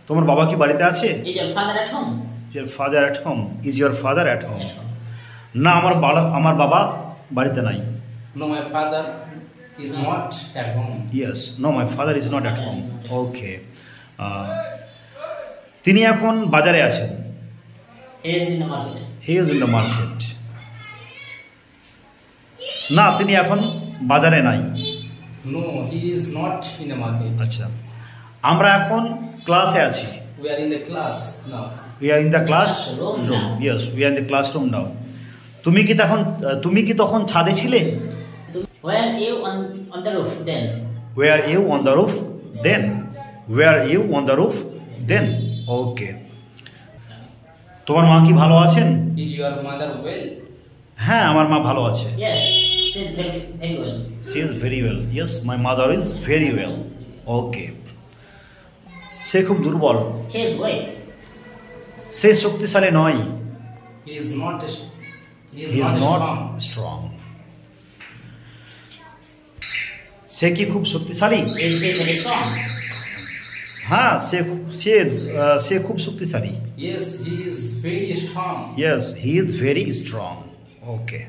তোমার বাবা কি বাড়িতে আছে? Is your father at home? Your father at home. Is your father at home? At home. না, আমার বাবা বাড়িতে নাই। No, my father is not at home. Yes. No, my father is not at home. Okay. তিনি এখন বাজারে আছেন। He is in the market. He is in the market. না, তিনি এখন বাজারে নাই। No, he is not in the market. আচ্ছা, আমরা এখন ক্লাসে আছি। We are in the class now. We are in the classroom now. Yes, we are in the classroom now. তুমি কি তখন ছাদে ছিলে? Were you on the roof then? Were you on the roof then? Were you on the roof then? Okay. তোমার মা কি ভালো আছেন? Is your mother well? হ্যাঁ, আমার মা ভালো আছে। Yes, she is very, very well. She is very well. Yes, my mother is very well. Okay. সে খুব দুর্বল। He is weak. সে শক্তিশালী নয়। He is not strong. সে কি খুব শক্তিশালী? Is he very strong? হ্যাঁ, সে খুব শক্তিশালী। Yes, he is very strong. Yes, he is very strong. Okay.